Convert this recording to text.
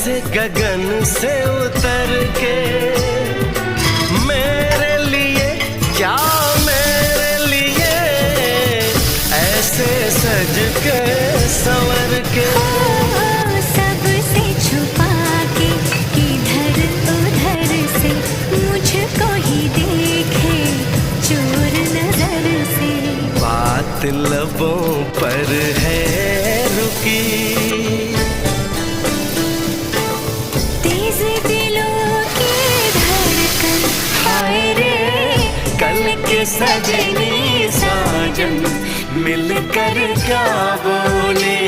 जैसे गगन से उतर के मेरे लिए, क्या मेरे लिए ऐसे सज के संवर के। सबसे छुपा के इधर उधर से मुझको ही देखे चोर नजर से। बात लबों पर है रुकी, तेज दिलों की धड़कन, हाय रे कल के सजनी साजन मिलकर क्या बोले।